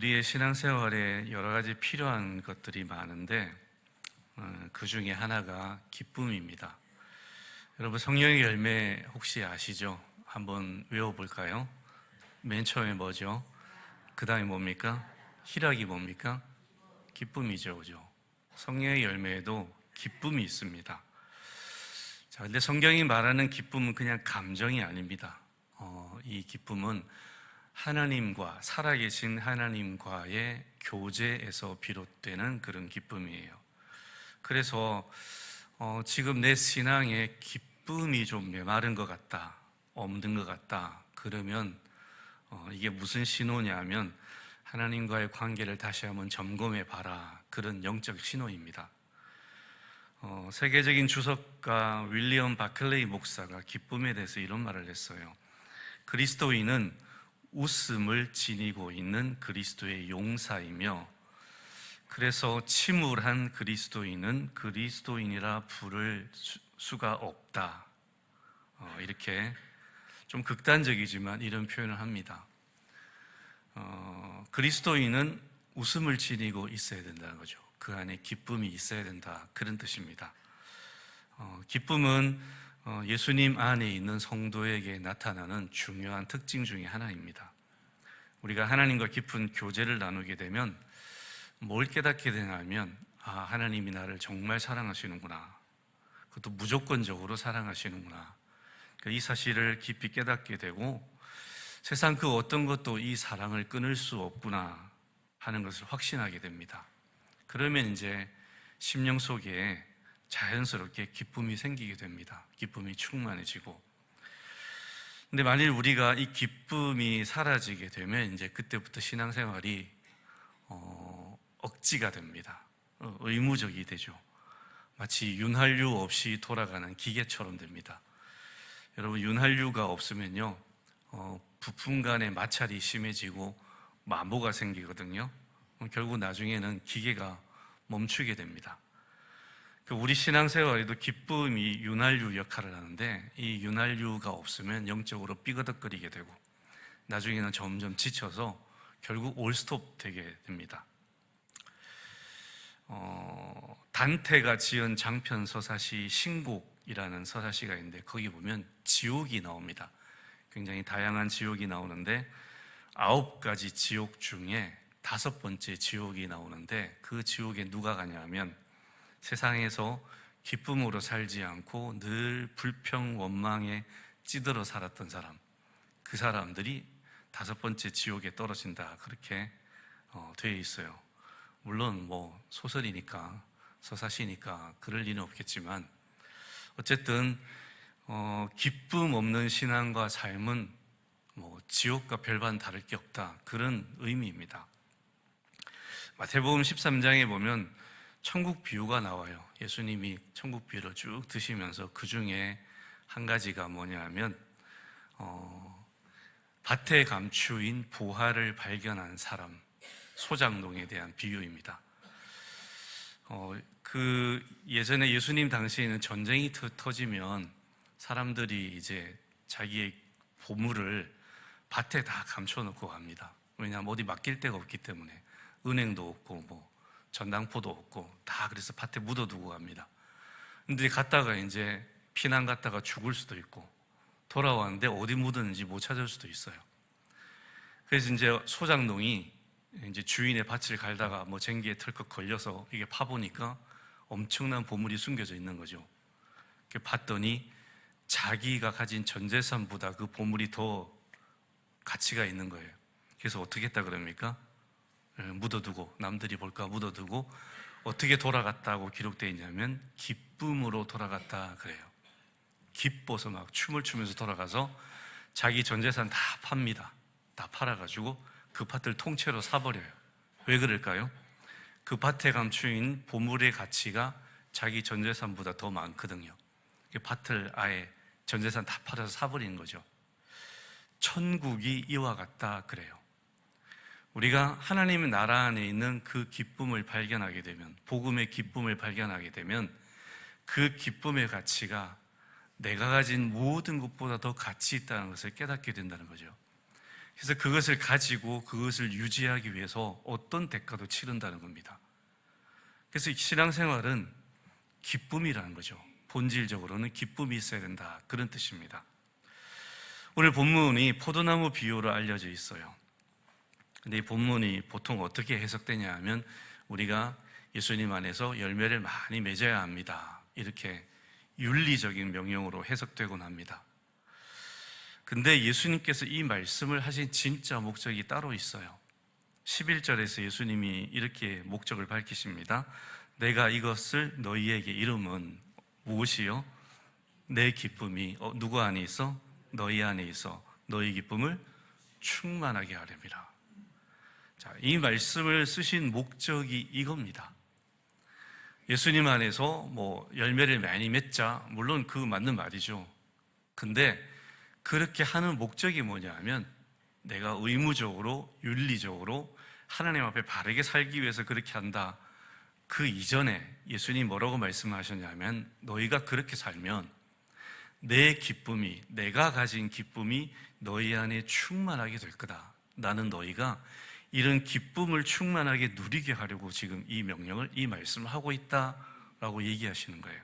우리의 신앙생활에 여러 가지 필요한 것들이 많은데 그 중에 하나가 기쁨입니다. 여러분 성령의 열매 혹시 아시죠? 한번 외워볼까요? 맨 처음에 뭐죠? 그 다음에 뭡니까? 희락이 뭡니까? 기쁨이죠, 그죠? 성령의 열매에도 기쁨이 있습니다. 자, 근데 성경이 말하는 기쁨은 그냥 감정이 아닙니다. 이 기쁨은 하나님과, 살아계신 하나님과의 교제에서 비롯되는 그런 기쁨이에요. 그래서 지금 내 신앙에 기쁨이 좀 메마른 것 같다, 없는 것 같다, 그러면 이게 무슨 신호냐면 하나님과의 관계를 다시 한번 점검해 봐라, 그런 영적 신호입니다. 세계적인 주석가 윌리엄 바클레이 목사가 기쁨에 대해서 이런 말을 했어요. 그리스도인은 웃음을 지니고 있는 그리스도의 용사이며, 그래서 침울한 그리스도인은 그리스도인이라 부를 수가 없다. 이렇게 좀 극단적이지만 이런 표현을 합니다. 그리스도인은 웃음을 지니고 있어야 된다는 거죠. 그 안에 기쁨이 있어야 된다, 그런 뜻입니다. 기쁨은 예수님 안에 있는 성도에게 나타나는 중요한 특징 중에 하나입니다. 우리가 하나님과 깊은 교제를 나누게 되면 뭘 깨닫게 되냐면, 하나님이 나를 정말 사랑하시는구나, 그것도 무조건적으로 사랑하시는구나, 이 사실을 깊이 깨닫게 되고 세상 그 어떤 것도 이 사랑을 끊을 수 없구나 하는 것을 확신하게 됩니다. 그러면 이제 심령 속에 자연스럽게 기쁨이 생기게 됩니다. 기쁨이 충만해지고. 근데 만일 우리가 이 기쁨이 사라지게 되면 이제 그때부터 신앙생활이 억지가 됩니다. 의무적이 되죠. 마치 윤활유 없이 돌아가는 기계처럼 됩니다. 여러분, 윤활유가 없으면요, 부품 간의 마찰이 심해지고 마모가 생기거든요. 결국 나중에는 기계가 멈추게 됩니다. 우리 신앙생활에도 기쁨이 윤활유 역할을 하는데, 이 윤활유가 없으면 영적으로 삐그덕거리게 되고 나중에는 점점 지쳐서 결국 올스톱 되게 됩니다. 단테가 지은 장편 서사시 신곡이라는 서사시가 있는데 거기 보면 지옥이 나옵니다. 굉장히 다양한 지옥이 나오는데 9가지 지옥 중에 5번째 지옥이 나오는데, 그 지옥에 누가 가냐면 세상에서 기쁨으로 살지 않고 늘 불평, 원망에 찌들어 살았던 사람, 그 사람들이 5번째 지옥에 떨어진다, 그렇게 되어 있어요. 물론 뭐 소설이니까, 서사시니까 그럴 리는 없겠지만 어쨌든 기쁨 없는 신앙과 삶은 지옥과 별반 다를 게 없다, 그런 의미입니다. 마태복음 13장에 보면 천국 비유가 나와요. 예수님이 천국 비유를 쭉 드시면서 그 중에 한 가지가 뭐냐면 밭에 감추인 보화를 발견한 사람, 소장농에 대한 비유입니다. 그 예전에 예수님 당시에는 전쟁이 터지면 사람들이 이제 자기의 보물을 밭에 다 감춰놓고 갑니다. 왜냐하면 어디 맡길 데가 없기 때문에. 은행도 없고 뭐 전당포도 없고 다 그래서 밭에 묻어두고 갑니다. 근데 갔다가 이제 피난 갔다가 죽을 수도 있고 돌아왔는데 어디 묻었는지 못 찾을 수도 있어요. 그래서 이제 소장농이 이제 주인의 밭을 갈다가 뭐 쟁기에 털컥 걸려서 이게 파보니까 엄청난 보물이 숨겨져 있는 거죠. 봤더니 자기가 가진 전 재산보다 그 보물이 더 가치가 있는 거예요. 그래서 어떻게 했다 그럽니까? 묻어두고, 남들이 볼까 묻어두고 어떻게 돌아갔다고 기록되어 있냐면 기쁨으로 돌아갔다 그래요. 기뻐서 막 춤을 추면서 돌아가서 자기 전 재산 다 팝니다. 다 팔아가지고 그 밭을 통째로 사버려요. 왜 그럴까요? 그 밭에 감추인 보물의 가치가 자기 전 재산보다 더 많거든요. 그 밭을 아예 전 재산 다 팔아서 사버리는 거죠. 천국이 이와 같다 그래요. 우리가 하나님의 나라 안에 있는 그 기쁨을 발견하게 되면, 복음의 기쁨을 발견하게 되면 그 기쁨의 가치가 내가 가진 모든 것보다 더 가치 있다는 것을 깨닫게 된다는 거죠. 그래서 그것을 가지고 그것을 유지하기 위해서 어떤 대가도 치른다는 겁니다. 그래서 신앙생활은 기쁨이라는 거죠. 본질적으로는 기쁨이 있어야 된다, 그런 뜻입니다. 오늘 본문이 포도나무 비유로 알려져 있어요. 근데 이 본문이 보통 어떻게 해석되냐 하면 우리가 예수님 안에서 열매를 많이 맺어야 합니다, 이렇게 윤리적인 명령으로 해석되곤 합니다. 근데 예수님께서 이 말씀을 하신 진짜 목적이 따로 있어요. 11절에서 예수님이 이렇게 목적을 밝히십니다. 내가 이것을 너희에게 이름은 무엇이요? 내 기쁨이 누구 안에 있어? 너희 안에 있어 너희 기쁨을 충만하게 하렵니다. 자, 이 말씀을 쓰신 목적이 이겁니다. 예수님 안에서 열매를 많이 맺자, 물론 그 맞는 말이죠. 근데 그렇게 하는 목적이 뭐냐 하면 내가 의무적으로 윤리적으로 하나님 앞에 바르게 살기 위해서 그렇게 한다. 그 이전에 예수님이 뭐라고 말씀하셨냐면 너희가 그렇게 살면 내 기쁨이, 내가 가진 기쁨이 너희 안에 충만하게 될 거다. 나는 너희가 이런 기쁨을 충만하게 누리게 하려고 지금 이 명령을, 이 말씀을 하고 있다라고 얘기하시는 거예요.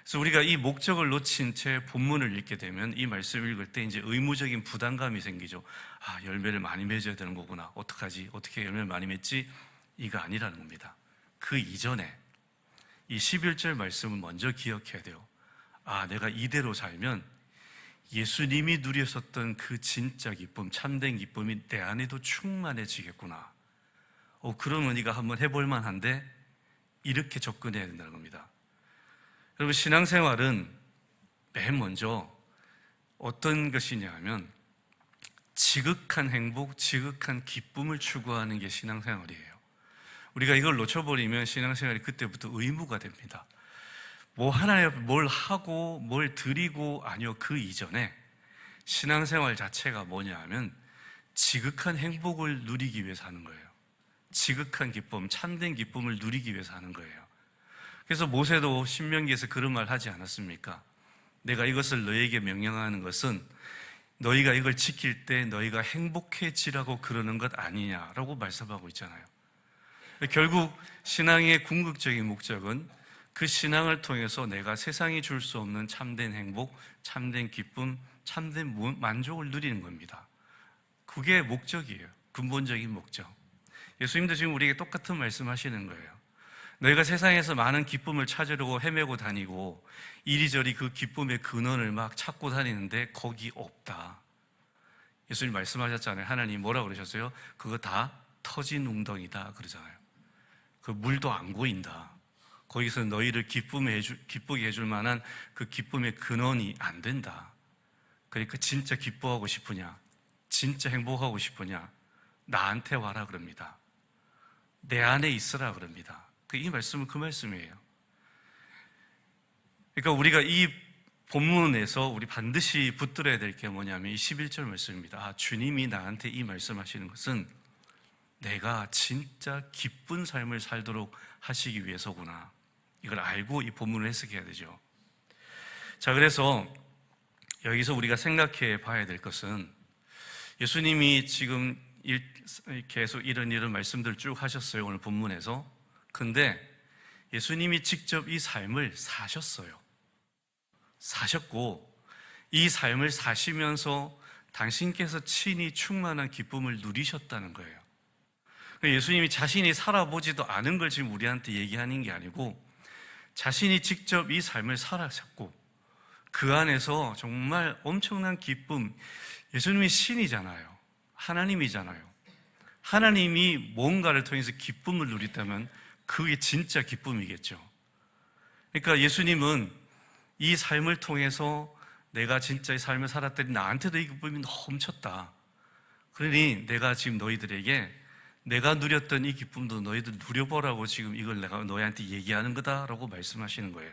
그래서 우리가 이 목적을 놓친 채 본문을 읽게 되면 이 말씀을 읽을 때 이제 의무적인 부담감이 생기죠. 아, 열매를 많이 맺어야 되는 거구나. 어떡하지? 어떻게 열매를 많이 맺지? 이거 아니라는 겁니다. 그 이전에 이 11절 말씀을 먼저 기억해야 돼요. 아, 내가 이대로 살면 예수님이 누렸었던 그 진짜 기쁨, 참된 기쁨이 내 안에도 충만해지겠구나. 그러면 이거 한번 해볼 만한데, 이렇게 접근해야 된다는 겁니다. 여러분, 신앙생활은 맨 먼저 어떤 것이냐 하면 지극한 행복, 지극한 기쁨을 추구하는 게 신앙생활이에요. 우리가 이걸 놓쳐버리면 신앙생활이 그때부터 의무가 됩니다. 하나님 앞에 뭘 하고 뭘 드리고, 아니요, 그 이전에 신앙생활 자체가 뭐냐 하면 지극한 행복을 누리기 위해서 하는 거예요. 지극한 기쁨, 참된 기쁨을 누리기 위해서 하는 거예요. 그래서 모세도 신명기에서 그런 말 하지 않았습니까? 내가 이것을 너희에게 명령하는 것은 너희가 이걸 지킬 때 너희가 행복해지라고 그러는 것 아니냐라고 말씀하고 있잖아요. 결국 신앙의 궁극적인 목적은 그 신앙을 통해서 내가 세상이 줄 수 없는 참된 행복, 참된 기쁨, 참된 만족을 누리는 겁니다. 그게 목적이에요. 근본적인 목적. 예수님도 지금 우리에게 똑같은 말씀 하시는 거예요. 너희가 세상에서 많은 기쁨을 찾으려고 헤매고 다니고 이리저리 그 기쁨의 근원을 막 찾고 다니는데 거기 없다. 예수님 말씀하셨잖아요. 하나님 뭐라고 그러셨어요? 그거 다 터진 웅덩이다 그러잖아요. 그 물도 안 고인다. 거기서 너희를 기쁘게 해줄 만한 그 기쁨의 근원이 안 된다. 그러니까 진짜 기뻐하고 싶으냐, 진짜 행복하고 싶으냐, 나한테 와라 그럽니다. 내 안에 있으라 그럽니다. 이 말씀은 그 말씀이에요. 그러니까 우리가 이 본문에서 우리 반드시 붙들어야 될 게 뭐냐면 이 11절 말씀입니다. 아, 주님이 나한테 이 말씀하시는 것은 내가 진짜 기쁜 삶을 살도록 하시기 위해서구나. 이걸 알고 이 본문을 해석해야 되죠. 자, 그래서 여기서 우리가 생각해 봐야 될 것은 예수님이 지금 계속 이런 말씀들을 쭉 하셨어요, 오늘 본문에서. 근데 예수님이 직접 이 삶을 사셨어요. 사셨고 이 삶을 사시면서 당신께서 친히 충만한 기쁨을 누리셨다는 거예요. 예수님이 자신이 살아보지도 않은 걸 지금 우리한테 얘기하는 게 아니고 자신이 직접 이 삶을 살아셨고 그 안에서 정말 엄청난 기쁨, 예수님이 신이잖아요. 하나님이잖아요. 하나님이 뭔가를 통해서 기쁨을 누리다면 그게 진짜 기쁨이겠죠. 그러니까 예수님은 이 삶을 통해서 내가 진짜 이 삶을 살았더니 나한테도 이 기쁨이 넘쳤다. 그러니 내가 지금 너희들에게 내가 누렸던 이 기쁨도 너희들 누려보라고 지금 이걸 내가 너희한테 얘기하는 거다라고 말씀하시는 거예요.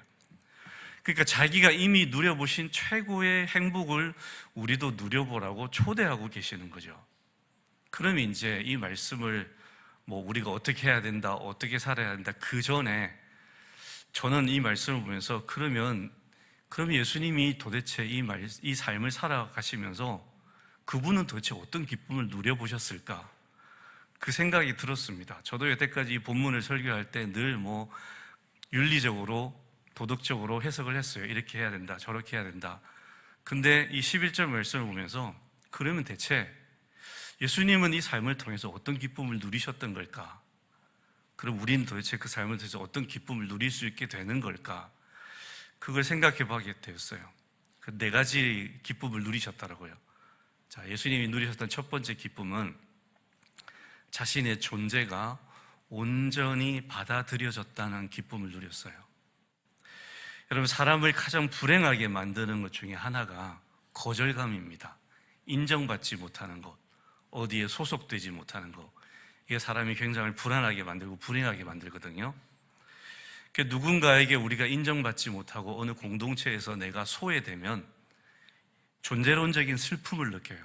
그러니까 자기가 이미 누려보신 최고의 행복을 우리도 누려보라고 초대하고 계시는 거죠. 그러면 이제 이 말씀을 우리가 어떻게 해야 된다, 어떻게 살아야 된다, 그 전에 저는 이 말씀을 보면서 그러면 예수님이 도대체 이 삶을 살아가시면서 그분은 도대체 어떤 기쁨을 누려보셨을까? 그 생각이 들었습니다. 저도 여태까지 이 본문을 설교할 때 늘 윤리적으로, 도덕적으로 해석을 했어요. 이렇게 해야 된다, 저렇게 해야 된다. 근데 이 11절 말씀을 보면서 그러면 대체 예수님은 이 삶을 통해서 어떤 기쁨을 누리셨던 걸까? 그럼 우리는 도대체 그 삶을 통해서 어떤 기쁨을 누릴 수 있게 되는 걸까? 그걸 생각해 보게 되었어요. 그 네 가지 기쁨을 누리셨더라고요. 자, 예수님이 누리셨던 첫 번째 기쁨은 자신의 존재가 온전히 받아들여졌다는 기쁨을 누렸어요. 여러분, 사람을 가장 불행하게 만드는 것 중에 하나가 거절감입니다. 인정받지 못하는 것, 어디에 소속되지 못하는 것, 이게 사람이 굉장히 불안하게 만들고 불행하게 만들거든요. 누군가에게 우리가 인정받지 못하고 어느 공동체에서 내가 소외되면 존재론적인 슬픔을 느껴요.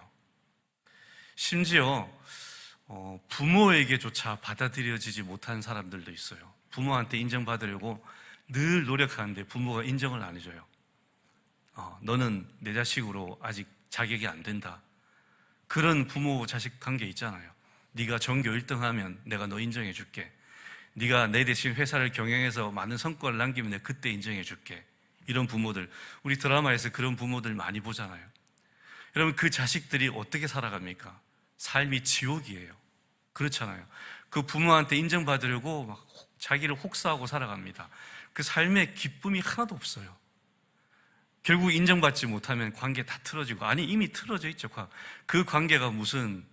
심지어 부모에게조차 받아들여지지 못한 사람들도 있어요. 부모한테 인정받으려고 늘 노력하는데 부모가 인정을 안 해줘요. 너는 내 자식으로 아직 자격이 안 된다. 그런 부모 자식 관계 있잖아요. 네가 전교 1등 하면 내가 너 인정해 줄게. 네가 내 대신 회사를 경영해서 많은 성과를 남기면 내가 그때 인정해 줄게. 이런 부모들, 우리 드라마에서 그런 부모들 많이 보잖아요. 여러분, 그 자식들이 어떻게 살아갑니까? 삶이 지옥이에요. 그렇잖아요. 그 부모한테 인정받으려고 막 자기를 혹사하고 살아갑니다. 그 삶에 기쁨이 하나도 없어요. 결국 인정받지 못하면 관계 다 틀어지고, 아니 이미 틀어져 있죠. 그 관계가 무슨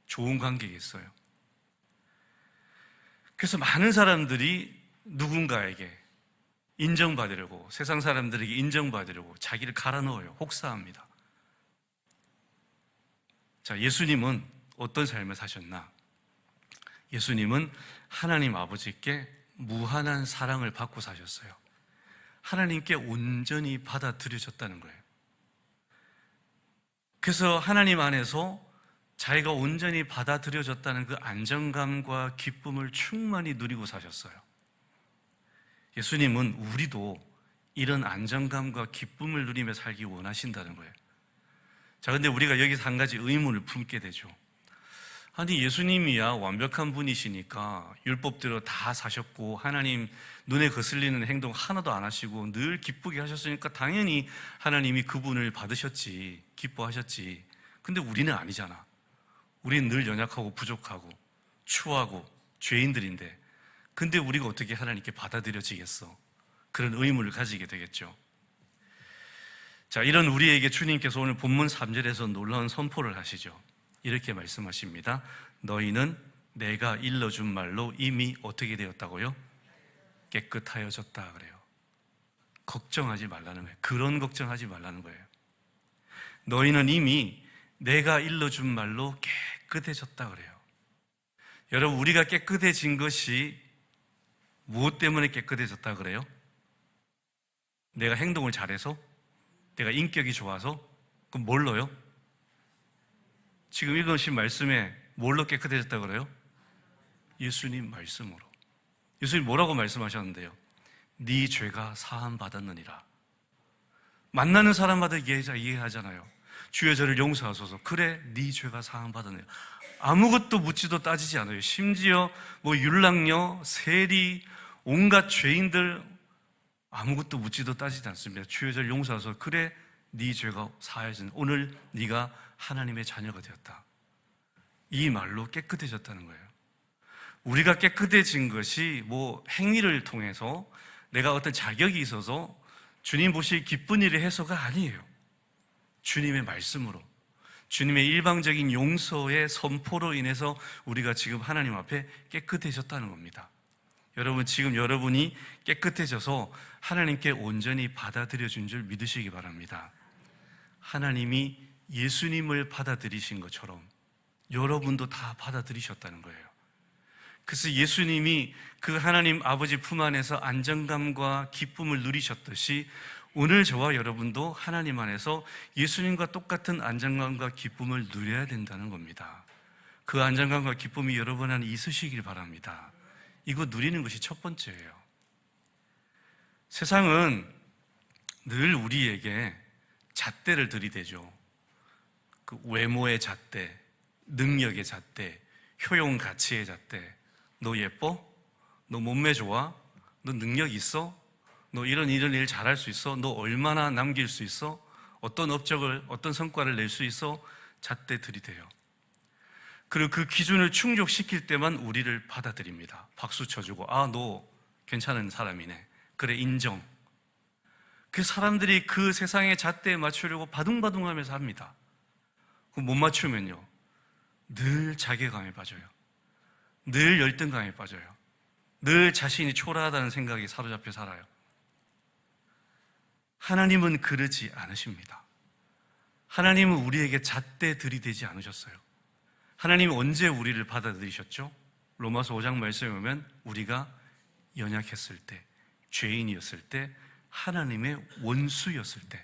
좋은 관계겠어요. 그래서 많은 사람들이 누군가에게 인정받으려고, 세상 사람들에게 인정받으려고 자기를 갈아 넣어요. 혹사합니다. 자, 예수님은 어떤 삶을 사셨나? 예수님은 하나님 아버지께 무한한 사랑을 받고 사셨어요. 하나님께 온전히 받아들여졌다는 거예요. 그래서 하나님 안에서 자기가 온전히 받아들여졌다는 그 안정감과 기쁨을 충만히 누리고 사셨어요. 예수님은 우리도 이런 안정감과 기쁨을 누리며 살기 원하신다는 거예요. 자, 근데 우리가 여기서 한 가지 의문을 품게 되죠. 아니, 예수님이야 완벽한 분이시니까 율법대로 다 사셨고 하나님 눈에 거슬리는 행동 하나도 안 하시고 늘 기쁘게 하셨으니까 당연히 하나님이 그분을 받으셨지, 기뻐하셨지. 근데 우리는 아니잖아. 우리는 늘 연약하고 부족하고 추하고 죄인들인데, 근데 우리가 어떻게 하나님께 받아들여지겠어? 그런 의문을 가지게 되겠죠. 자, 이런 우리에게 주님께서 오늘 본문 3절에서 놀라운 선포를 하시죠. 이렇게 말씀하십니다. 너희는 내가 일러준 말로 이미 어떻게 되었다고요? 깨끗하여졌다 그래요. 걱정하지 말라는 거예요. 그런 걱정하지 말라는 거예요. 너희는 이미 내가 일러준 말로 깨끗해졌다 그래요. 여러분, 우리가 깨끗해진 것이 무엇 때문에 깨끗해졌다 그래요? 내가 행동을 잘해서? 내가 인격이 좋아서? 그럼 뭘로요? 지금 읽으신 말씀에 뭘로 깨끗해졌다 그래요? 예수님 말씀으로. 예수님 뭐라고 말씀하셨는데요? 네 죄가 사함 받았느니라. 만나는 사람마다 이해하잖아요. 주여 저를 용서하소서. 그래, 네 죄가 사함 받았느니라. 아무것도 묻지도 따지지 않아요. 심지어 율랑녀, 세리, 온갖 죄인들 아무것도 묻지도 따지지 않습니다. 주여 저를 용서하소서. 그래, 네 죄가 사해진 오늘 네가 하나님의 자녀가 되었다. 이 말로 깨끗해졌다는 거예요. 우리가 깨끗해진 것이 행위를 통해서 내가 어떤 자격이 있어서 주님 보시기 기쁜 일을 해서가 아니에요. 주님의 말씀으로, 주님의 일방적인 용서의 선포로 인해서 우리가 지금 하나님 앞에 깨끗해졌다는 겁니다. 여러분, 지금 여러분이 깨끗해져서 하나님께 온전히 받아들여준 줄 믿으시기 바랍니다. 하나님이 예수님을 받아들이신 것처럼 여러분도 다 받아들이셨다는 거예요. 그래서 예수님이 그 하나님 아버지 품 안에서 안정감과 기쁨을 누리셨듯이 오늘 저와 여러분도 하나님 안에서 예수님과 똑같은 안정감과 기쁨을 누려야 된다는 겁니다. 그 안정감과 기쁨이 여러분 안에 있으시길 바랍니다. 이거 누리는 것이 첫 번째예요. 세상은 늘 우리에게 잣대를 들이대죠. 그 외모의 잣대, 능력의 잣대, 효용 가치의 잣대. 너 예뻐? 너 몸매 좋아? 너 능력 있어? 너 이런 일 잘할 수 있어? 너 얼마나 남길 수 있어? 어떤 업적을, 어떤 성과를 낼 수 있어? 잣대 들이대요. 그리고 그 기준을 충족시킬 때만 우리를 받아들입니다. 박수 쳐주고, 아, 너 괜찮은 사람이네. 그래, 인정. 그 사람들이 그 세상의 잣대에 맞추려고 바둥바둥하면서 합니다. 못 맞추면요, 늘 자괴감에 빠져요. 늘 열등감에 빠져요. 늘 자신이 초라하다는 생각이 사로잡혀 살아요. 하나님은 그러지 않으십니다. 하나님은 우리에게 잣대 들이대지 않으셨어요. 하나님이 언제 우리를 받아들이셨죠? 로마서 5장 말씀에 보면 우리가 연약했을 때, 죄인이었을 때, 하나님의 원수였을 때,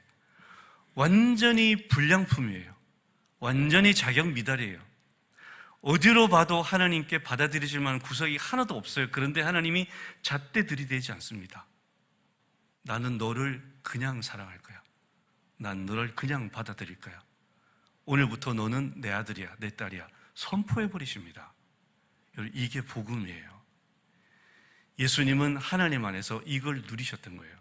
완전히 불량품이에요. 완전히 자격 미달이에요. 어디로 봐도 하나님께 받아들이실 만한 구석이 하나도 없어요. 그런데 하나님이 잣대 들이대지 않습니다. 나는 너를 그냥 사랑할 거야. 난 너를 그냥 받아들일 거야. 오늘부터 너는 내 아들이야, 내 딸이야. 선포해 버리십니다. 이게 복음이에요. 예수님은 하나님 안에서 이걸 누리셨던 거예요.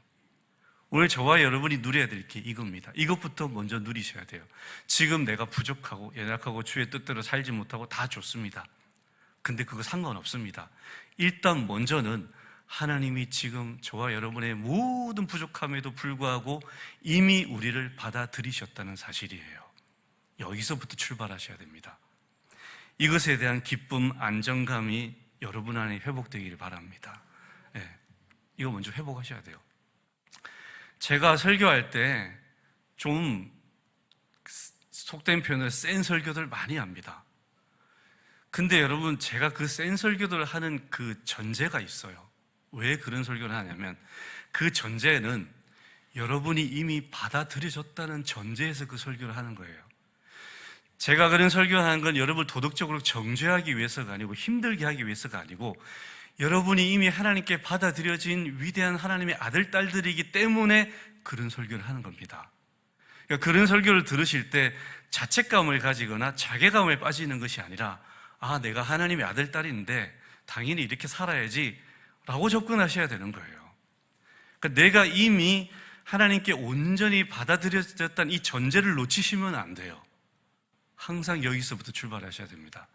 오늘 저와 여러분이 누려야 될 게 이겁니다. 이것부터 먼저 누리셔야 돼요. 지금 내가 부족하고 연약하고 주의 뜻대로 살지 못하고 다 좋습니다. 근데 그거 상관없습니다. 일단 먼저는 하나님이 지금 저와 여러분의 모든 부족함에도 불구하고 이미 우리를 받아들이셨다는 사실이에요. 여기서부터 출발하셔야 됩니다. 이것에 대한 기쁨, 안정감이 여러분 안에 회복되기를 바랍니다. 네, 이거 먼저 회복하셔야 돼요. 제가 설교할 때 좀 속된 표현을 센 설교들 많이 합니다. 근데 여러분, 제가 그 센 설교들을 하는 그 전제가 있어요. 왜 그런 설교를 하냐면 그 전제는 여러분이 이미 받아들여졌다는 전제에서 그 설교를 하는 거예요. 제가 그런 설교를 하는 건 여러분을 도덕적으로 정죄하기 위해서가 아니고 힘들게 하기 위해서가 아니고 여러분이 이미 하나님께 받아들여진 위대한 하나님의 아들, 딸들이기 때문에 그런 설교를 하는 겁니다. 그러니까 그런 설교를 들으실 때 자책감을 가지거나 자괴감에 빠지는 것이 아니라 아, 내가 하나님의 아들, 딸인데 당연히 이렇게 살아야지 라고 접근하셔야 되는 거예요. 그러니까 내가 이미 하나님께 온전히 받아들여졌다는 이 전제를 놓치시면 안 돼요. 항상 여기서부터 출발하셔야 됩니다.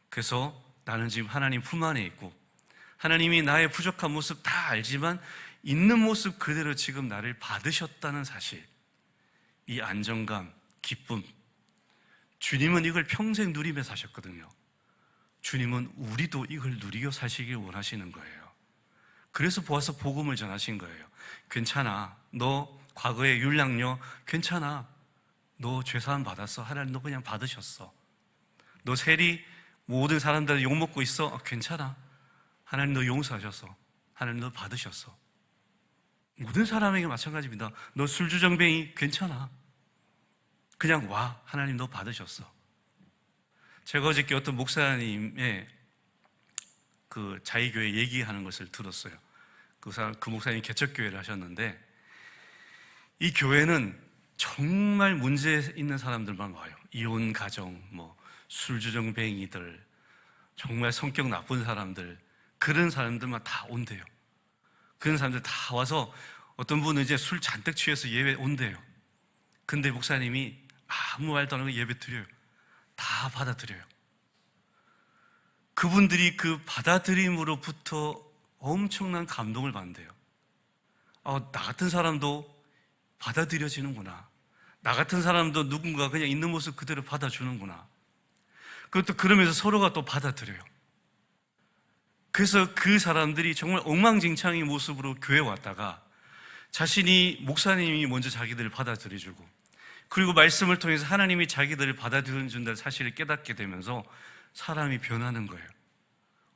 그래서 나는 지금 하나님 품 안에 있고 하나님이 나의 부족한 모습 다 알지만 있는 모습 그대로 지금 나를 받으셨다는 사실, 이 안정감, 기쁨, 주님은 이걸 평생 누리며 사셨거든요. 주님은 우리도 이걸 누리고 사시길 원하시는 거예요. 그래서 보아서 복음을 전하신 거예요. 괜찮아, 너 과거의 율량녀 괜찮아, 너 죄사함 받았어. 하나님 너 그냥 받으셨어. 너 세리 모든 사람들 욕먹고 있어. 괜찮아, 하나님 너 용서하셨어. 하나님 너 받으셨어. 모든 사람에게 마찬가지입니다. 너 술주정뱅이 괜찮아, 그냥 와, 하나님 너 받으셨어. 제가 어저께 어떤 목사님의 그 자기교회 얘기하는 것을 들었어요. 그 목사님이 개척교회를 하셨는데 이 교회는 정말 문제 있는 사람들만 와요. 이혼 가정, 술주정뱅이들, 정말 성격 나쁜 사람들, 그런 사람들만 다 온대요. 그런 사람들 다 와서 어떤 분은 이제 술 잔뜩 취해서 예배 온대요. 근데 목사님이 아무 말도 안 하고 예배 드려요. 다 받아들여요. 그분들이 그 받아들임으로부터 엄청난 감동을 받는데요. 나 같은 사람도 받아들여지는구나. 나 같은 사람도 누군가 그냥 있는 모습 그대로 받아주는구나. 그것도 그러면서 서로가 또 받아들여요. 그래서 그 사람들이 정말 엉망진창의 모습으로 교회에 왔다가 자신이 목사님이 먼저 자기들을 받아들여주고 그리고 말씀을 통해서 하나님이 자기들을 받아들여준다는 사실을 깨닫게 되면서 사람이 변하는 거예요.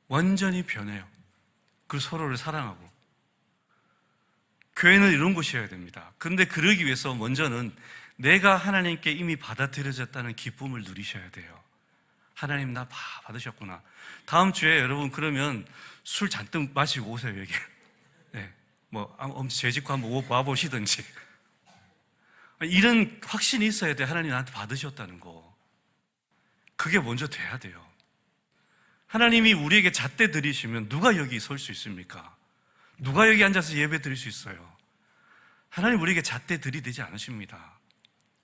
완전히 변해요. 그리고 서로를 사랑하고. 교회는 이런 곳이어야 됩니다. 그런데 그러기 위해서 먼저는 내가 하나님께 이미 받아들여졌다는 기쁨을 누리셔야 돼요. 하나님 나 받으셨구나. 다음 주에 여러분 그러면 술 잔뜩 마시고 오세요, 여기. 네. 제 집고 한번 와보시든지. 이런 확신이 있어야 돼. 하나님 나한테 받으셨다는 거. 그게 먼저 돼야 돼요. 하나님이 우리에게 잣대 드리시면 누가 여기 설 수 있습니까? 누가 여기 앉아서 예배 드릴 수 있어요? 하나님 우리에게 잣대 들이대지 않으십니다.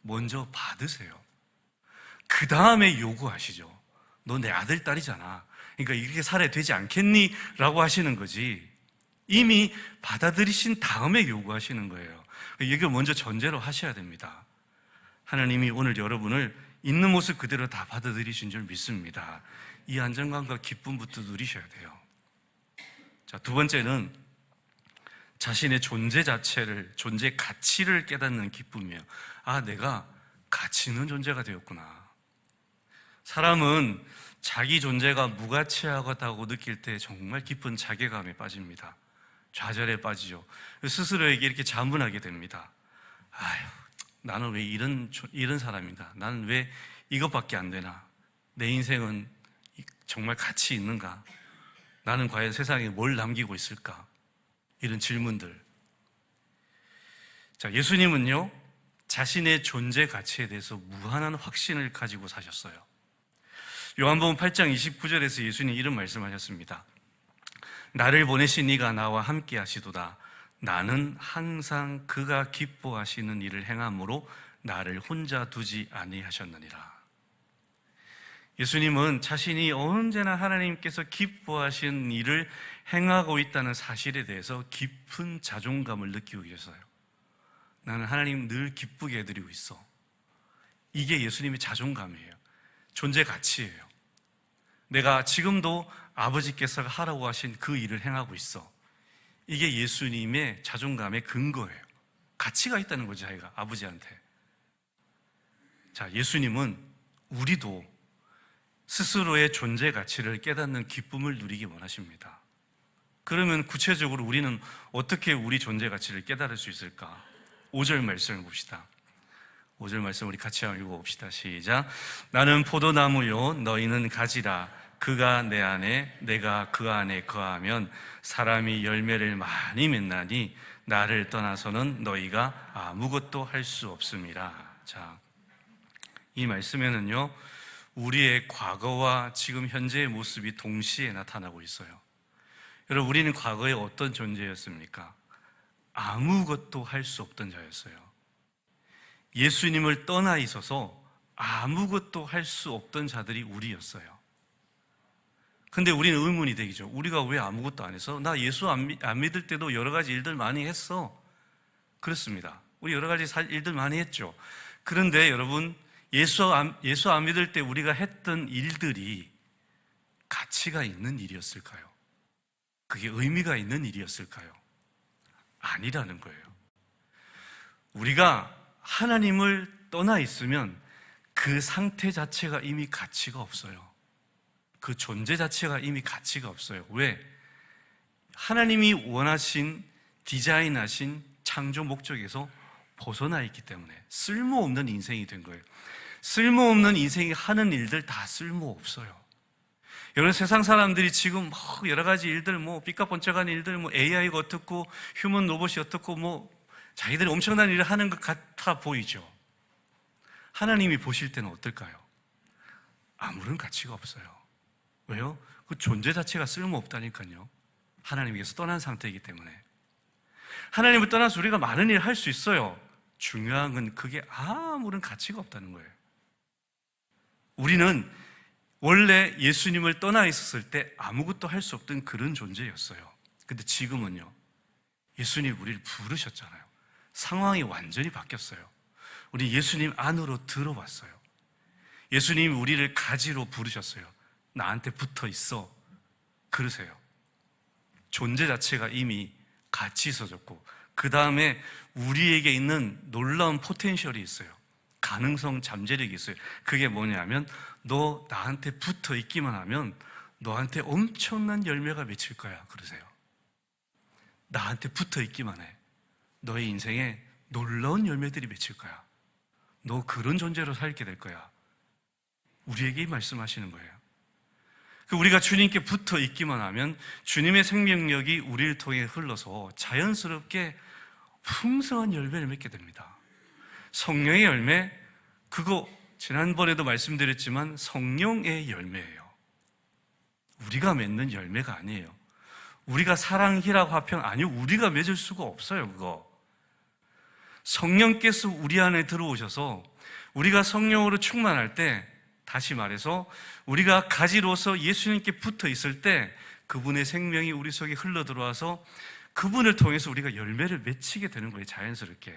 먼저 받으세요. 그 다음에 요구하시죠. 너 내 아들, 딸이잖아. 그러니까 이렇게 살아야 되지 않겠니? 라고 하시는 거지. 이미 받아들이신 다음에 요구하시는 거예요. 이걸 먼저 전제로 하셔야 됩니다. 하나님이 오늘 여러분을 있는 모습 그대로 다 받아들이신 줄 믿습니다. 이 안정감과 기쁨부터 누리셔야 돼요. 자, 두 번째는 자신의 존재 자체를, 존재 가치를 깨닫는 기쁨이에요. 아, 내가 가치 있는 존재가 되었구나. 사람은 자기 존재가 무가치하다고 느낄 때 정말 깊은 자괴감에 빠집니다. 좌절에 빠지죠. 스스로에게 이렇게 자문하게 됩니다. 아휴, 나는 왜 이런 사람인가? 나는 왜 이것밖에 안 되나? 내 인생은 정말 가치 있는가? 나는 과연 세상에 뭘 남기고 있을까? 이런 질문들. 자, 예수님은요, 자신의 존재 가치에 대해서 무한한 확신을 가지고 사셨어요. 요한복음 8장 29절에서 예수님이 이런 말씀하셨습니다. 나를 보내신 이가 나와 함께 하시도다. 나는 항상 그가 기뻐하시는 일을 행함으로 나를 혼자 두지 아니하셨느니라. 예수님은 자신이 언제나 하나님께서 기뻐하시는 일을 행하고 있다는 사실에 대해서 깊은 자존감을 느끼고 계셨어요. 나는 하나님 늘 기쁘게 해드리고 있어. 이게 예수님의 자존감이에요. 존재 가치예요. 내가 지금도 아버지께서 하라고 하신 그 일을 행하고 있어. 이게 예수님의 자존감의 근거예요. 가치가 있다는 거죠, 자기가 아버지한테. 자, 예수님은 우리도 스스로의 존재 가치를 깨닫는 기쁨을 누리기 원하십니다. 그러면 구체적으로 우리는 어떻게 우리 존재 가치를 깨달을 수 있을까? 5절 말씀을 봅시다. 5절 말씀 우리 같이 한번 읽어봅시다. 시작. 나는 포도나무요 너희는 가지라. 그가 내 안에 내가 그 안에 거하면 사람이 열매를 많이 맺나니 나를 떠나서는 너희가 아무것도 할 수 없음이라. 자, 이 말씀에는요 우리의 과거와 지금 현재의 모습이 동시에 나타나고 있어요. 여러분, 우리는 과거에 어떤 존재였습니까? 아무것도 할 수 없던 자였어요. 예수님을 떠나 있어서 아무것도 할 수 없던 자들이 우리였어요. 근데 우리는 의문이 되죠. 우리가 왜 아무것도 안 해서? 나 예수 안 믿을 때도 여러 가지 일들 많이 했어. 그렇습니다. 우리 여러 가지 일들 많이 했죠. 그런데 여러분, 예수 안 믿을 때 우리가 했던 일들이 가치가 있는 일이었을까요? 그게 의미가 있는 일이었을까요? 아니라는 거예요. 우리가 하나님을 떠나 있으면 그 상태 자체가 이미 가치가 없어요. 그 존재 자체가 이미 가치가 없어요. 왜? 하나님이 원하신, 디자인하신 창조 목적에서 벗어나 있기 때문에 쓸모없는 인생이 된 거예요. 쓸모없는 인생이 하는 일들 다 쓸모없어요. 여러분, 세상 사람들이 지금 여러 가지 일들, 삐까번쩍한 일들, AI가 어떻고 휴먼 로봇이 어떻고 자기들이 엄청난 일을 하는 것 같아 보이죠. 하나님이 보실 때는 어떨까요? 아무런 가치가 없어요. 왜요? 그 존재 자체가 쓸모없다니까요. 하나님께서 떠난 상태이기 때문에. 하나님을 떠나서 우리가 많은 일을 할 수 있어요. 중요한 건 그게 아무런 가치가 없다는 거예요. 우리는 원래 예수님을 떠나 있었을 때 아무것도 할 수 없던 그런 존재였어요. 근데 지금은요, 예수님이 우리를 부르셨잖아요. 상황이 완전히 바뀌었어요. 우리 예수님 안으로 들어왔어요. 예수님이 우리를 가지로 부르셨어요. 나한테 붙어 있어. 그러세요. 존재 자체가 이미 가치 있어졌고, 그 다음에 우리에게 있는 놀라운 포텐셜이 있어요. 가능성, 잠재력이 있어요. 그게 뭐냐면, 너 나한테 붙어 있기만 하면 너한테 엄청난 열매가 맺힐 거야. 그러세요. 나한테 붙어 있기만 해. 너의 인생에 놀라운 열매들이 맺힐 거야. 너 그런 존재로 살게 될 거야. 우리에게 말씀하시는 거예요. 우리가 주님께 붙어 있기만 하면 주님의 생명력이 우리를 통해 흘러서 자연스럽게 풍성한 열매를 맺게 됩니다. 성령의 열매, 그거 지난번에도 말씀드렸지만 성령의 열매예요. 우리가 맺는 열매가 아니에요. 우리가 사랑, 희락, 화평, 아니요, 우리가 맺을 수가 없어요. 그거 성령께서 우리 안에 들어오셔서 우리가 성령으로 충만할 때, 다시 말해서 우리가 가지로서 예수님께 붙어 있을 때 그분의 생명이 우리 속에 흘러 들어와서 그분을 통해서 우리가 열매를 맺히게 되는 거예요. 자연스럽게.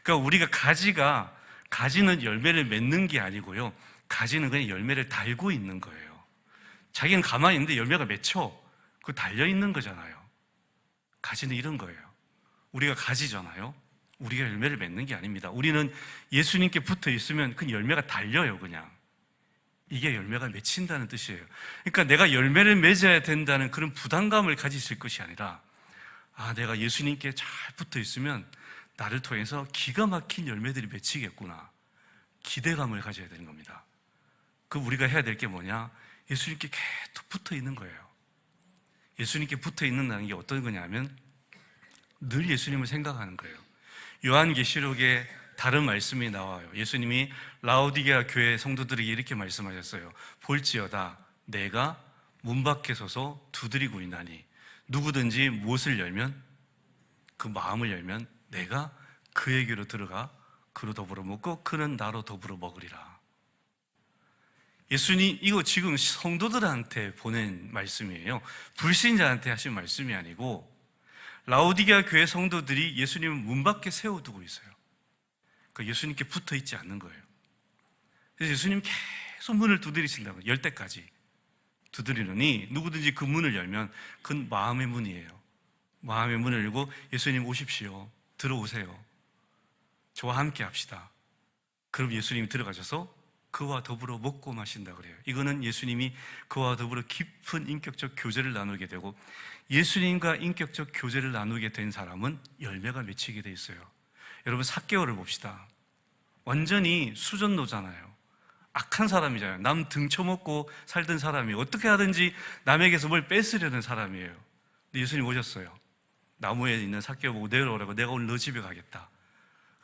그러니까 우리가 가지는 열매를 맺는 게 아니고요, 가지는 그냥 열매를 달고 있는 거예요. 자기는 가만히 있는데 열매가 맺혀. 그거 달려있는 거잖아요. 가지는 이런 거예요. 우리가 가지잖아요. 우리가 열매를 맺는 게 아닙니다. 우리는 예수님께 붙어 있으면 그 열매가 달려요. 그냥 이게 열매가 맺힌다는 뜻이에요. 그러니까 내가 열매를 맺어야 된다는 그런 부담감을 가지실 것이 아니라, 내가 예수님께 잘 붙어 있으면 나를 통해서 기가 막힌 열매들이 맺히겠구나, 기대감을 가져야 되는 겁니다. 그 우리가 해야 될 게 뭐냐? 예수님께 계속 붙어 있는 거예요. 예수님께 붙어 있는다는 게 어떤 거냐면 늘 예수님을 생각하는 거예요. 요한계시록에 다른 말씀이 나와요. 예수님이 라오디게아 교회 성도들에게 이렇게 말씀하셨어요. 볼지어다 내가 문 밖에 서서 두드리고 있나니 누구든지 무엇을 열면, 그 마음을 열면 내가 그에게로 들어가 그로 더불어 먹고 그는 나로 더불어 먹으리라. 예수님 이거 지금 성도들한테 보낸 말씀이에요. 불신자한테 하신 말씀이 아니고 라오디게아 교회 성도들이 예수님을 문 밖에 세워두고 있어요. 그러니까 예수님께 붙어 있지 않는 거예요. 그래서 예수님 계속 문을 두드리신다고, 열 때까지 두드리느니 누구든지 그 문을 열면 그건 마음의 문이에요. 마음의 문을 열고 예수님 오십시오, 들어오세요, 저와 함께 합시다. 그럼 예수님이 들어가셔서 그와 더불어 먹고 마신다 그래요. 이거는 예수님이 그와 더불어 깊은 인격적 교제를 나누게 되고, 예수님과 인격적 교제를 나누게 된 사람은 열매가 맺히게 돼 있어요. 여러분 삭개오를 봅시다. 완전히 수전노잖아요. 악한 사람이잖아요. 남 등쳐먹고 살던 사람이 어떻게 하든지 남에게서 뭘 뺏으려는 사람이에요. 근데 예수님 오셨어요. 나무에 있는 삭개오 보고 내려오라고, 내가 오늘 너 집에 가겠다.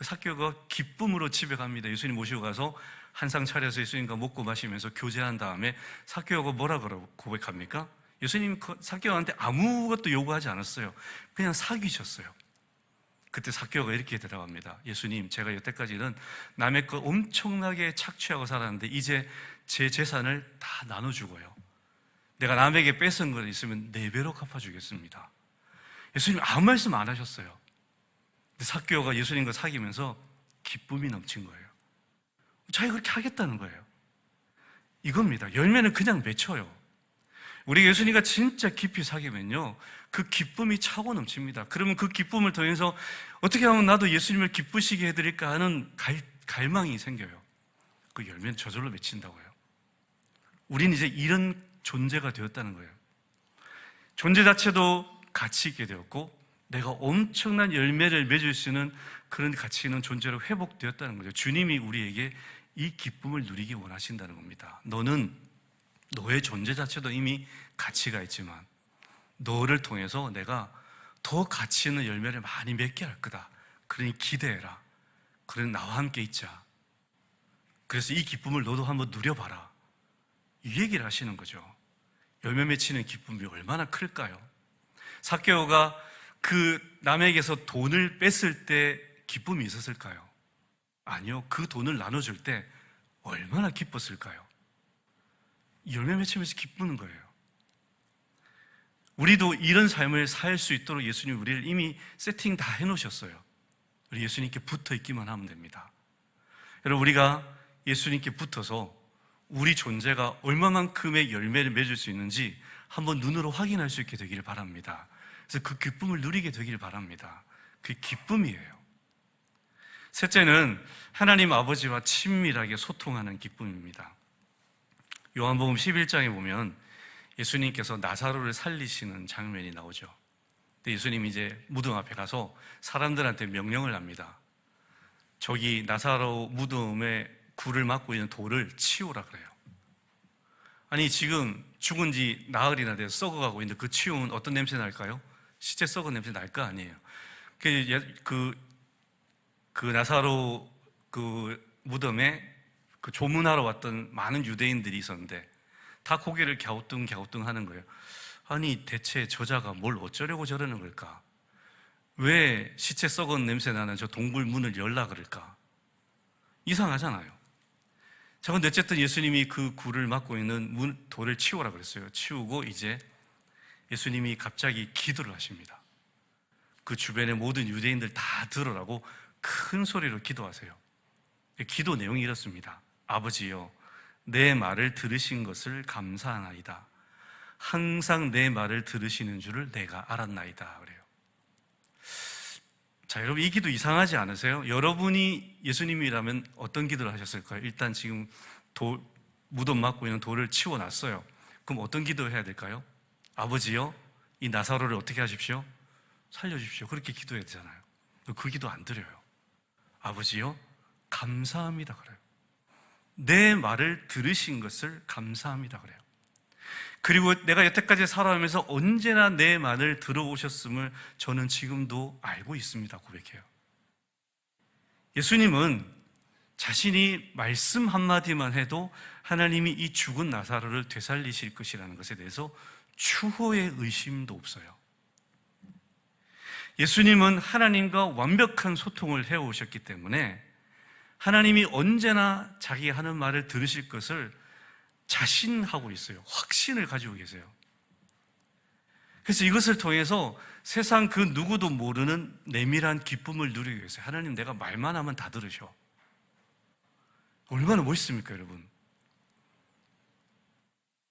삭개오가 기쁨으로 집에 갑니다. 예수님 모시고 가서 한상 차려서 예수님과 먹고 마시면서 교제한 다음에 삭개오가 뭐라고 고백합니까? 예수님 삭개오한테 아무것도 요구하지 않았어요. 그냥 사귀셨어요. 그때 삭개오가 이렇게 대답합니다. 예수님, 제가 여태까지는 남의 것 엄청나게 착취하고 살았는데 이제 제 재산을 다 나눠주고요, 내가 남에게 뺏은 것 있으면 4배로 갚아주겠습니다. 예수님 아무 말씀 안 하셨어요. 근데 삭개오가 예수님과 사귀면서 기쁨이 넘친 거예요. 자기가 그렇게 하겠다는 거예요. 이겁니다. 열매는 그냥 맺혀요. 우리 예수님과 진짜 깊이 사귀면요, 그 기쁨이 차고 넘칩니다. 그러면 그 기쁨을 통해서 어떻게 하면 나도 예수님을 기쁘시게 해드릴까 하는 갈망이 생겨요. 그 열매는 저절로 맺힌다고요. 우리는 이제 이런 존재가 되었다는 거예요. 존재 자체도 가치 있게 되었고, 내가 엄청난 열매를 맺을 수 있는 그런 가치 있는 존재로 회복되었다는 거죠. 주님이 우리에게 이 기쁨을 누리기 원하신다는 겁니다. 너의 존재 자체도 이미 가치가 있지만 너를 통해서 내가 더 가치 있는 열매를 많이 맺게 할 거다. 그러니 기대해라. 그러니 나와 함께 있자. 그래서 이 기쁨을 너도 한번 누려봐라. 이 얘기를 하시는 거죠. 열매 맺히는 기쁨이 얼마나 클까요? 삭개오가 그 남에게서 돈을 뺐을 때 기쁨이 있었을까요? 아니요. 그 돈을 나눠줄 때 얼마나 기뻤을까요? 열매 맺히면서 기쁘는 거예요. 우리도 이런 삶을 살 수 있도록 예수님 우리를 이미 세팅 다 해놓으셨어요. 우리 예수님께 붙어 있기만 하면 됩니다. 여러분, 우리가 예수님께 붙어서 우리 존재가 얼마만큼의 열매를 맺을 수 있는지 한번 눈으로 확인할 수 있게 되기를 바랍니다. 그래서 그 기쁨을 누리게 되기를 바랍니다. 그게 기쁨이에요. 셋째는 하나님 아버지와 친밀하게 소통하는 기쁨입니다. 요한복음 11장에 보면 예수님께서 나사로를 살리시는 장면이 나오죠. 근데 예수님이 이제 무덤 앞에 가서 사람들한테 명령을 합니다. 저기 나사로 무덤에 굴을 막고 있는 돌을 치우라 그래요. 아니, 지금 죽은 지 나흘이나 돼서 썩어가고 있는데 그 치우면 어떤 냄새 날까요? 시체 썩은 냄새 날 거 아니에요. 그 나사로 그 무덤에 그 조문하러 왔던 많은 유대인들이 있었는데 다 고개를 갸우뚱갸우뚱 하는 거예요. 아니 대체 저자가 뭘 어쩌려고 저러는 걸까? 왜 시체 썩은 냄새 나는 저 동굴 문을 열라 그럴까? 이상하잖아요. 자, 근데 어쨌든 예수님이 그 굴을 막고 있는 돌을 치우라 그랬어요. 치우고 이제 예수님이 갑자기 기도를 하십니다. 그 주변의 모든 유대인들 다 들으라고 큰 소리로 기도하세요. 기도 내용이 이렇습니다. 아버지여, 내 말을 들으신 것을 감사하나이다. 항상 내 말을 들으시는 줄을 내가 알았나이다. 그래요. 자, 여러분 이 기도 이상하지 않으세요? 여러분이 예수님이라면 어떤 기도를 하셨을까요? 일단 지금 무덤 막고 있는 돌을 치워놨어요. 그럼 어떤 기도를 해야 될까요? 아버지여, 이 나사로를 어떻게 하십시오? 살려주십시오. 그렇게 기도해야 되잖아요. 그 기도 안 드려요. 아버지여, 감사합니다 그래요. 내 말을 들으신 것을 감사합니다 그래요. 그리고 내가 여태까지 살아오면서 언제나 내 말을 들어오셨음을 저는 지금도 알고 있습니다 고백해요. 예수님은 자신이 말씀 한마디만 해도 하나님이 이 죽은 나사로를 되살리실 것이라는 것에 대해서 추호의 의심도 없어요. 예수님은 하나님과 완벽한 소통을 해오셨기 때문에 하나님이 언제나 자기 하는 말을 들으실 것을 자신하고 있어요. 확신을 가지고 계세요. 그래서 이것을 통해서 세상 그 누구도 모르는 내밀한 기쁨을 누리고 계세요. 하나님 내가 말만 하면 다 들으셔. 얼마나 멋있습니까 여러분?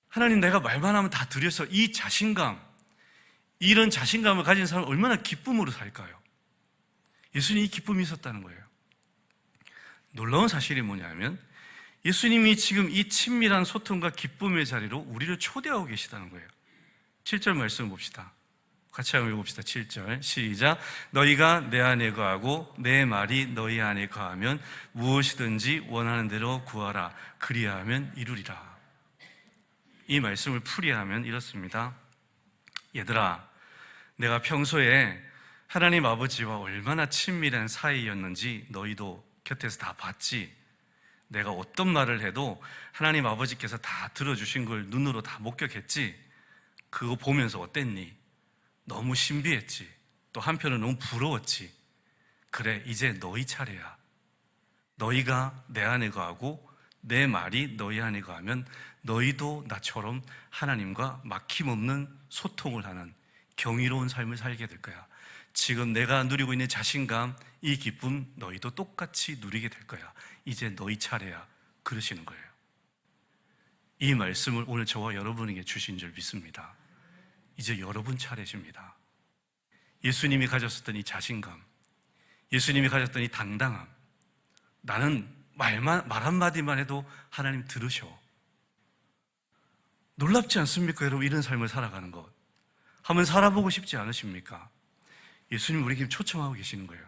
하나님 내가 말만 하면 다 들여서 이 자신감, 이런 자신감을 가진 사람은 얼마나 기쁨으로 살까요? 예수님이 이 기쁨이 있었다는 거예요. 놀라운 사실이 뭐냐면 예수님이 지금 이 친밀한 소통과 기쁨의 자리로 우리를 초대하고 계시다는 거예요. 7절 말씀 봅시다. 같이 한번 읽어봅시다. 7절 시작. 너희가 내 안에 거하고 내 말이 너희 안에 거하면 무엇이든지 원하는 대로 구하라. 그리하면 이루리라. 이 말씀을 풀이하면 이렇습니다. 얘들아, 내가 평소에 하나님 아버지와 얼마나 친밀한 사이였는지 너희도 곁에서 다 봤지. 내가 어떤 말을 해도 하나님 아버지께서 다 들어주신 걸 눈으로 다 목격했지. 그거 보면서 어땠니? 너무 신비했지. 또 한편은 너무 부러웠지. 그래, 이제 너희 차례야. 너희가 내 안에 거하고 내 말이 너희 안에 거하면 너희도 나처럼 하나님과 막힘없는 소통을 하는 경이로운 삶을 살게 될 거야. 지금 내가 누리고 있는 자신감, 이 기쁨 너희도 똑같이 누리게 될 거야. 이제 너희 차례야. 그러시는 거예요. 이 말씀을 오늘 저와 여러분에게 주신 줄 믿습니다. 이제 여러분 차례십니다. 예수님이 가졌었던 이 자신감, 예수님이 가졌던 이 당당함, 나는 말 한마디만 해도 하나님 들으셔. 놀랍지 않습니까 여러분? 이런 삶을 살아가는 것 한번 살아보고 싶지 않으십니까? 예수님 우리에게 초청하고 계시는 거예요.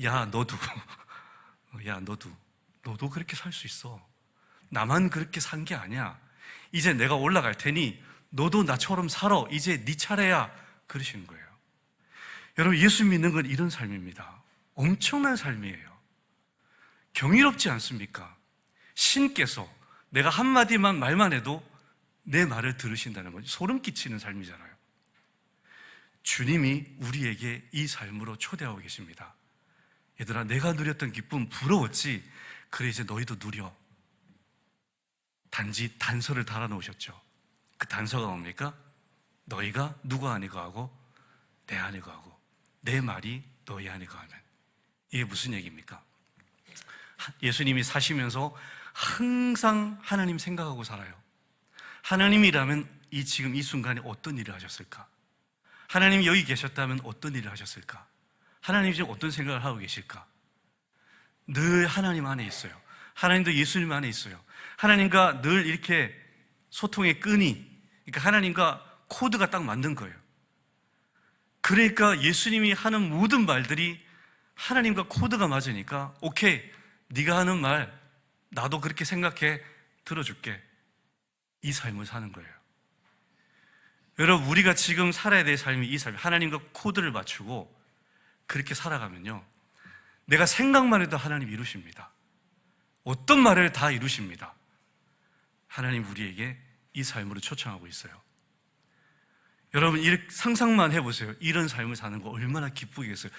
야 너도 야 너도 그렇게 살 수 있어. 나만 그렇게 산 게 아니야. 이제 내가 올라갈 테니 너도 나처럼 살아. 이제 네 차례야. 그러시는 거예요. 여러분 예수 믿는 건 이런 삶입니다. 엄청난 삶이에요. 경이롭지 않습니까? 신께서 내가 한마디만 말만 해도 내 말을 들으신다는 거죠. 소름 끼치는 삶이잖아요. 주님이 우리에게 이 삶으로 초대하고 계십니다. 얘들아 내가 누렸던 기쁨 부러웠지? 그래 이제 너희도 누려. 단지 단서를 달아놓으셨죠. 그 단서가 뭡니까? 너희가 누구 안에 거하고 내 안에 거하고 내 말이 너희 안에 거하면. 이게 무슨 얘기입니까? 예수님이 사시면서 항상 하나님 생각하고 살아요. 하나님이라면 지금 이 순간에 어떤 일을 하셨을까? 하나님이 여기 계셨다면 어떤 일을 하셨을까? 하나님이 지금 어떤 생각을 하고 계실까? 늘 하나님 안에 있어요. 하나님도 예수님 안에 있어요. 하나님과 늘 이렇게 소통의 끈이, 그러니까 하나님과 코드가 딱 맞는 거예요. 그러니까 예수님이 하는 모든 말들이 하나님과 코드가 맞으니까 오케이, 네가 하는 말 나도 그렇게 생각해, 들어줄게. 이 삶을 사는 거예요. 여러분 우리가 지금 살아야 될 삶이 이 삶이에요. 하나님과 코드를 맞추고 그렇게 살아가면요 내가 생각만 해도 하나님 이루십니다. 어떤 말을 다 이루십니다. 하나님 우리에게 이 삶으로 초청하고 있어요. 여러분 상상만 해보세요. 이런 삶을 사는 거 얼마나 기쁘겠어요.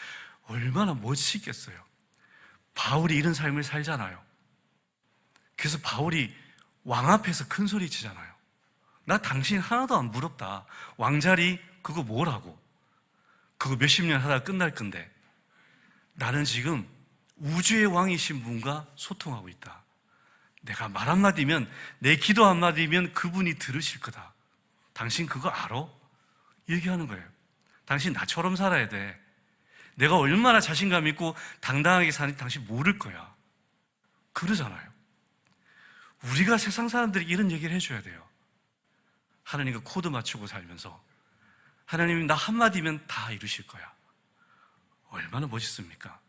얼마나 멋있겠어요. 바울이 이런 삶을 살잖아요. 그래서 바울이 왕 앞에서 큰 소리 치잖아요. 나 당신 하나도 안 부럽다. 왕자리 그거 뭐라고? 그거 몇십 년 하다가 끝날 건데 나는 지금 우주의 왕이신 분과 소통하고 있다. 내가 말 한마디면, 내 기도 한마디면 그분이 들으실 거다. 당신 그거 알아? 얘기하는 거예요. 당신 나처럼 살아야 돼. 내가 얼마나 자신감 있고 당당하게 사는지 당신 모를 거야. 그러잖아요. 우리가 세상 사람들이 이런 얘기를 해줘야 돼요. 하나님과 코드 맞추고 살면서 하나님이 나 한마디면 다 이루실 거야. 얼마나 멋있습니까?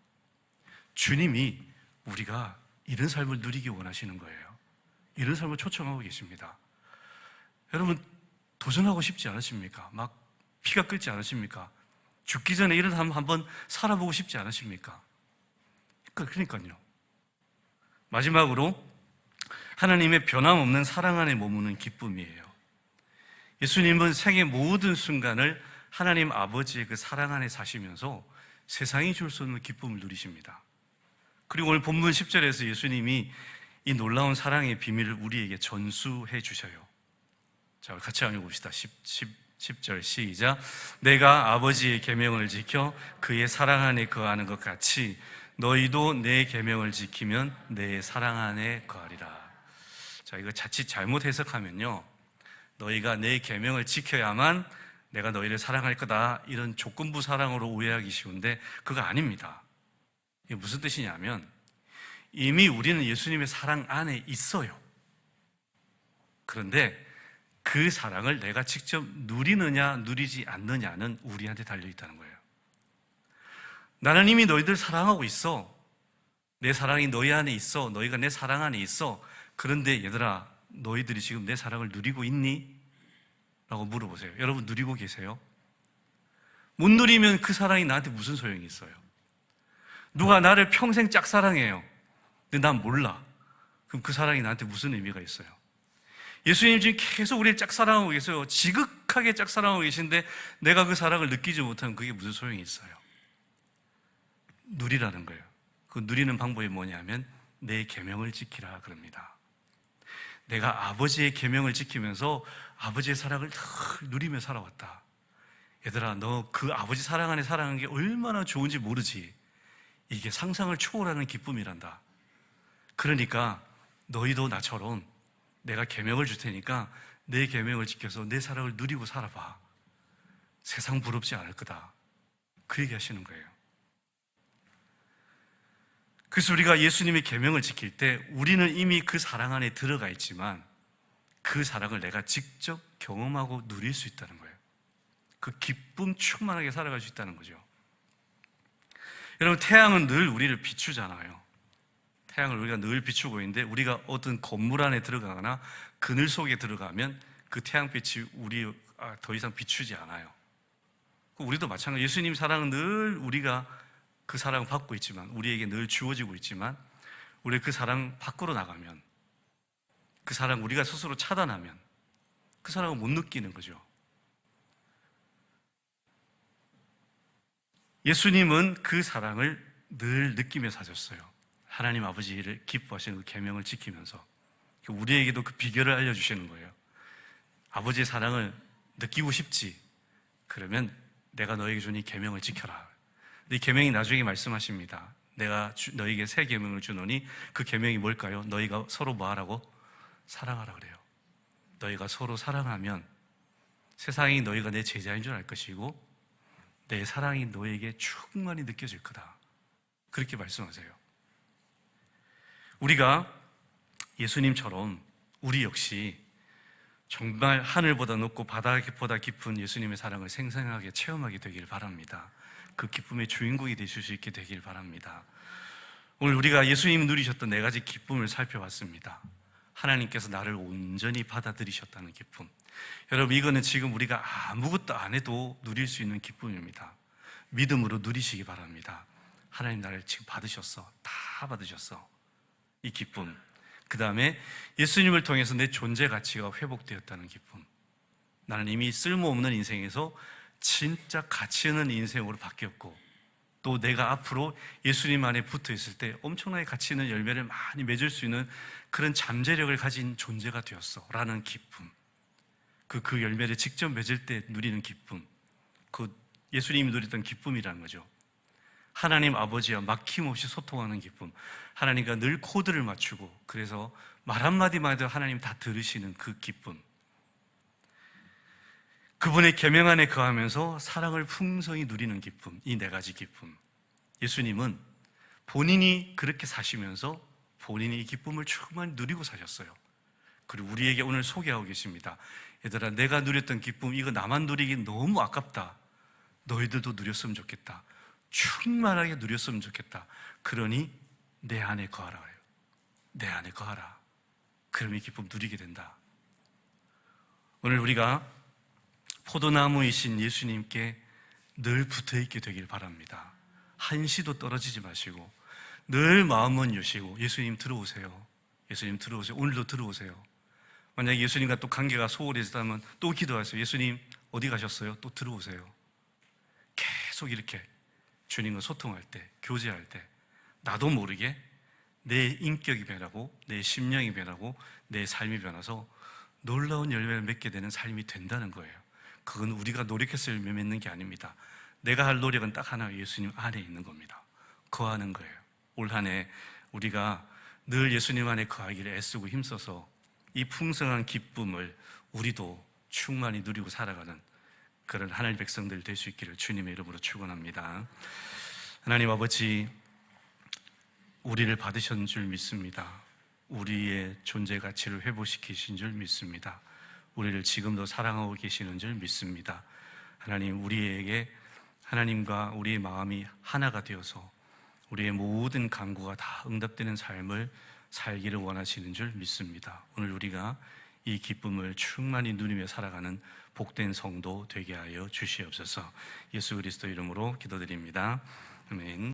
주님이 우리가 이런 삶을 누리기 원하시는 거예요. 이런 삶을 초청하고 계십니다. 여러분 도전하고 싶지 않으십니까? 막 피가 끓지 않으십니까? 죽기 전에 이런 삶 한번 살아보고 싶지 않으십니까? 그러니까요. 마지막으로 하나님의 변함없는 사랑 안에 머무는 기쁨이에요. 예수님은 생의 모든 순간을 하나님 아버지의 그 사랑 안에 사시면서 세상이 줄 수 없는 기쁨을 누리십니다. 그리고 오늘 본문 10절에서 예수님이 이 놀라운 사랑의 비밀을 우리에게 전수해 주셔요. 자, 같이 읽어봅시다. 10절 시작. 내가 아버지의 계명을 지켜 그의 사랑 안에 거하는 것 같이 너희도 내 계명을 지키면 내 사랑 안에 거하리라. 자, 이거 자칫 잘못 해석하면요, 너희가 내 계명을 지켜야만 내가 너희를 사랑할 거다, 이런 조건부 사랑으로 오해하기 쉬운데 그거 아닙니다. 이게 무슨 뜻이냐면 이미 우리는 예수님의 사랑 안에 있어요. 그런데 그 사랑을 내가 직접 누리느냐 누리지 않느냐는 우리한테 달려있다는 거예요. 나는 이미 너희들 사랑하고 있어. 내 사랑이 너희 안에 있어. 너희가 내 사랑 안에 있어. 그런데 얘들아, 너희들이 지금 내 사랑을 누리고 있니? 라고 물어보세요. 여러분 누리고 계세요? 못 누리면 그 사랑이 나한테 무슨 소용이 있어요? 누가 나를 평생 짝사랑해요. 근데 난 몰라. 그럼 그 사랑이 나한테 무슨 의미가 있어요? 예수님 지금 계속 우리를 짝사랑하고 계세요. 지극하게 짝사랑하고 계신데 내가 그 사랑을 느끼지 못하면 그게 무슨 소용이 있어요? 누리라는 거예요. 그 누리는 방법이 뭐냐면 내 계명을 지키라 그럽니다. 내가 아버지의 계명을 지키면서 아버지의 사랑을 늘 누리며 살아왔다. 얘들아, 너 그 아버지 사랑 안에 살아가는 게 얼마나 좋은지 모르지. 이게 상상을 초월하는 기쁨이란다. 그러니까 너희도 나처럼 내가 계명을 줄 테니까 내 계명을 지켜서 내 사랑을 누리고 살아봐. 세상 부럽지 않을 거다. 그 얘기 하시는 거예요. 그래서 우리가 예수님의 계명을 지킬 때 우리는 이미 그 사랑 안에 들어가 있지만 그 사랑을 내가 직접 경험하고 누릴 수 있다는 거예요. 그 기쁨 충만하게 살아갈 수 있다는 거죠. 여러분, 태양은 늘 우리를 비추잖아요. 태양을 우리가 늘 비추고 있는데 우리가 어떤 건물 안에 들어가거나 그늘 속에 들어가면 그 태양빛이 우리 더 이상 비추지 않아요. 우리도 마찬가지. 예수님 사랑은 늘 우리가 그 사랑을 받고 있지만, 우리에게 늘 주어지고 있지만, 우리 그 사랑 밖으로 나가면, 그 사랑 우리가 스스로 차단하면 그 사랑을 못 느끼는 거죠. 예수님은 그 사랑을 늘 느끼며 사셨어요. 하나님 아버지를 기뻐하시는 그 계명을 지키면서 우리에게도 그 비결을 알려주시는 거예요. 아버지의 사랑을 느끼고 싶지? 그러면 내가 너에게 준 이 계명을 지켜라. 이 계명이 나중에 말씀하십니다. 내가 너에게 새 계명을 주노니 그 계명이 뭘까요? 너희가 서로 뭐 하라고? 사랑하라 그래요. 너희가 서로 사랑하면 세상이 너희가 내 제자인 줄 알 것이고 내 사랑이 너에게 충만히 느껴질 거다. 그렇게 말씀하세요. 우리가 예수님처럼 우리 역시 정말 하늘보다 높고 바다보다 깊은 예수님의 사랑을 생생하게 체험하게 되길 바랍니다. 그 기쁨의 주인공이 되실 수 있게 되길 바랍니다. 오늘 우리가 예수님이 누리셨던 4가지 기쁨을 살펴봤습니다. 하나님께서 나를 온전히 받아들이셨다는 기쁨. 여러분, 이거는 지금 우리가 아무것도 안 해도 누릴 수 있는 기쁨입니다. 믿음으로 누리시기 바랍니다. 하나님 나를 지금 받으셨어. 다 받으셨어. 이 기쁨. 그 다음에 예수님을 통해서 내 존재 가치가 회복되었다는 기쁨. 나는 이미 쓸모없는 인생에서 진짜 가치 있는 인생으로 바뀌었고, 또 내가 앞으로 예수님 안에 붙어 있을 때 엄청나게 가치 있는 열매를 많이 맺을 수 있는 그런 잠재력을 가진 존재가 되었어 라는 기쁨. 그 열매를 직접 맺을 때 누리는 기쁨. 그 예수님이 누렸던 기쁨이라는 거죠. 하나님 아버지와 막힘없이 소통하는 기쁨. 하나님과 늘 코드를 맞추고, 그래서 말 한마디만 해도 하나님 다 들으시는 그 기쁨. 그분의 계명 안에 거하면서 사랑을 풍성히 누리는 기쁨. 이 네 가지 기쁨. 예수님은 본인이 그렇게 사시면서 본인이 이 기쁨을 충만히 누리고 사셨어요. 그리고 우리에게 오늘 소개하고 계십니다. 얘들아, 내가 누렸던 기쁨, 이거 나만 누리기 너무 아깝다. 너희들도 누렸으면 좋겠다. 충만하게 누렸으면 좋겠다. 그러니 내 안에 거하라. 내 안에 거하라. 그럼 이 기쁨 누리게 된다. 오늘 우리가 포도나무이신 예수님께 늘 붙어있게 되길 바랍니다. 한시도 떨어지지 마시고 늘 마음은 여시고, 예수님 들어오세요. 예수님 들어오세요. 오늘도 들어오세요. 만약에 예수님과 또 관계가 소홀해졌다면 또 기도하세요. 예수님 어디 가셨어요? 또 들어오세요. 계속 이렇게 주님과 소통할 때, 교제할 때 나도 모르게 내 인격이 변하고 내 심령이 변하고 내 삶이 변해서 놀라운 열매를 맺게 되는 삶이 된다는 거예요. 그건 우리가 노력해서 열매 맺는 게 아닙니다. 내가 할 노력은 딱 하나, 예수님 안에 있는 겁니다. 거하는 거예요. 올 한 해 우리가 늘 예수님 안에 거하기를 애쓰고 힘써서 이 풍성한 기쁨을 우리도 충만히 누리고 살아가는 그런 하나님의 백성들 될 수 있기를 주님의 이름으로 축원합니다. 하나님 아버지, 우리를 받으신 줄 믿습니다. 우리의 존재 가치를 회복시키신 줄 믿습니다. 우리를 지금도 사랑하고 계시는 줄 믿습니다. 하나님, 우리에게 하나님과 우리의 마음이 하나가 되어서 우리의 모든 간구가 다 응답되는 삶을 살기를 원하시는 줄 믿습니다. 오늘 우리가 이 기쁨을 충만히 누리며 살아가는 복된 성도 되게 하여 주시옵소서. 예수 그리스도 이름으로 기도드립니다. 아멘.